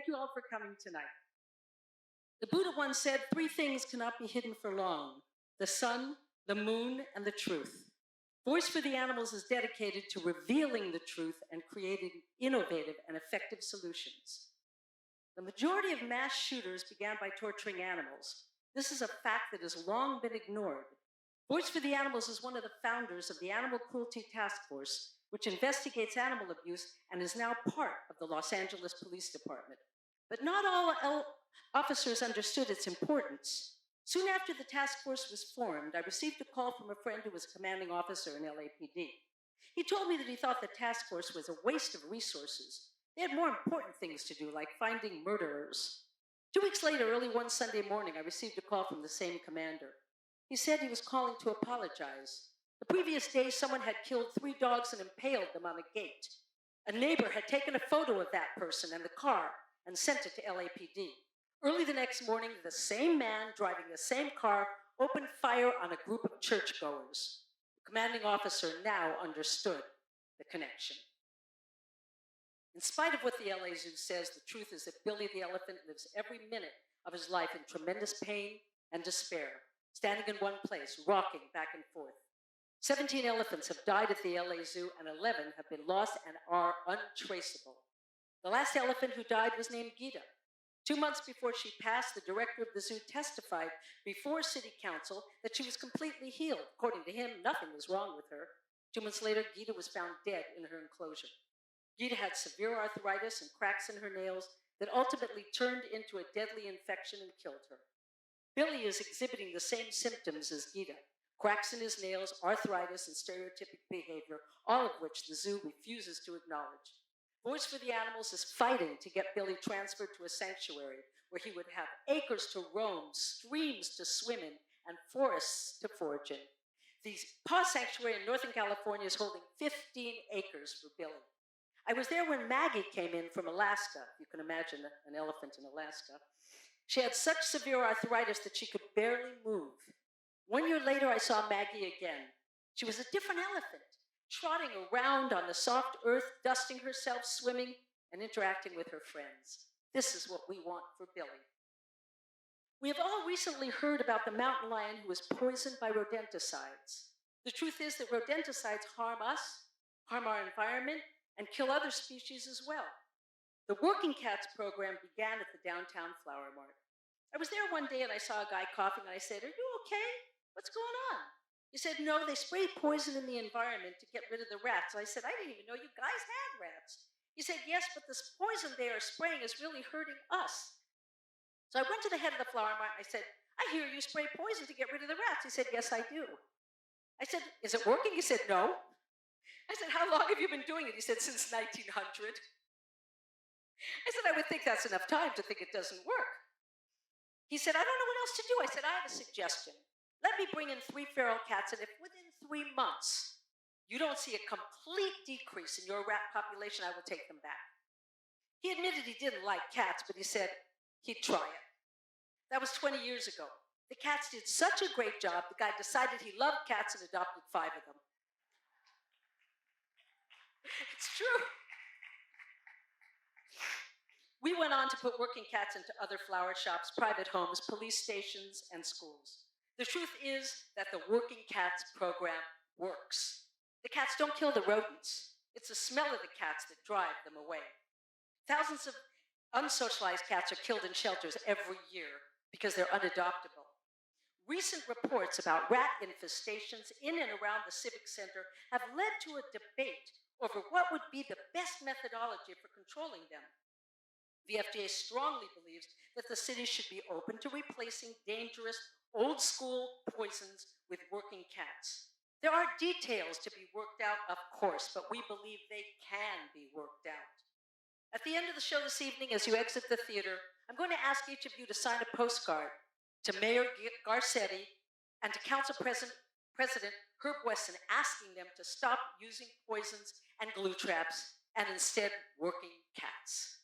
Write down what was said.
you all for coming tonight. The Buddha once said, 3 things cannot be hidden for long: the sun, the moon, and the truth. Voice for the Animals is dedicated to revealing the truth and creating innovative and effective solutions. The majority of mass shooters began by torturing animals. This is a fact that has long been ignored. Voice for the Animals is one of the founders of the Animal Cruelty Task Force, which investigates animal abuse and is now part of the Los Angeles Police Department. But not all officers understood its importance. Soon after the task force was formed, I received a call from a friend who was a commanding officer in LAPD. He told me that he thought the task force was a waste of resources. They had more important things to do, like finding murderers. 2 weeks later, early one Sunday morning, I received a call from the same commander. He said he was calling to apologize. The previous day, someone had killed 3 dogs and impaled them on a gate. A neighbor had taken a photo of that person and the car and sent it to LAPD. Early the next morning, the same man driving the same car opened fire on a group of churchgoers. The commanding officer now understood the connection. In spite of what the LA Zoo says, the truth is that Billy the elephant lives every minute of his life in tremendous pain and despair, standing in one place, rocking back and forth. 17 elephants have died at the LA Zoo, and 11 have been lost and are untraceable. The last elephant who died was named Gita. 2 months before she passed, the director of the zoo testified before City Council that she was completely healed. According to him, nothing was wrong with her. 2 months later, Gita was found dead in her enclosure. Gita had severe arthritis and cracks in her nails that ultimately turned into a deadly infection and killed her. Billy is exhibiting the same symptoms as Gita: cracks in his nails, arthritis, and stereotypic behavior, all of which the zoo refuses to acknowledge. Voice for the Animals is fighting to get Billy transferred to a sanctuary where he would have acres to roam, streams to swim in, and forests to forage in. The Paw Sanctuary in Northern California is holding 15 acres for Billy. I was there when Maggie came in from Alaska. You can imagine an elephant in Alaska. She had such severe arthritis that she could barely move. 1 year later, I saw Maggie again. She was a different elephant, trotting around on the soft earth, dusting herself, swimming, and interacting with her friends. This is what we want for Billy. We have all recently heard about the mountain lion who was poisoned by rodenticides. The truth is that rodenticides harm us, harm our environment, and kill other species as well. The Working Cats program began at the downtown Flower Mart. I was there one day and I saw a guy coughing, and I said, "Are you okay? What's going on?" He said, "No, they spray poison in the environment to get rid of the rats." I said, "I didn't even know you guys had rats." He said, "Yes, but this poison they are spraying is really hurting us." So I went to the head of the Flower Mart and I said, "I hear you spray poison to get rid of the rats." He said, "Yes, I do." I said, "Is it working?" He said, "No." I said, "How long have you been doing it?" He said, "Since 1900. I said, "I would think that's enough time to think it doesn't work." He said, "I don't know what else to do." I said, "I have a suggestion. Let me bring in 3 feral cats, and if within 3 months you don't see a complete decrease in your rat population, I will take them back." He admitted he didn't like cats, but he said he'd try it. That was 20 years ago. The cats did such a great job, the guy decided he loved cats and adopted 5 of them. It's true. We went on to put Working Cats into other flower shops, private homes, police stations, and schools. The truth is that the Working Cats program works. The cats don't kill the rodents. It's the smell of the cats that drive them away. Thousands of unsocialized cats are killed in shelters every year because they're unadoptable. Recent reports about rat infestations in and around the Civic Center have led to a debate over what would be the best methodology for controlling them. VFTA strongly believes that the city should be open to replacing dangerous, old-school poisons with working cats. There are details to be worked out, of course, but we believe they can be worked out. At the end of the show this evening, as you exit the theater, I'm going to ask each of you to sign a postcard to Mayor Garcetti and to Council President Herb Wesson, asking them to stop using poisons and glue traps and instead working cats.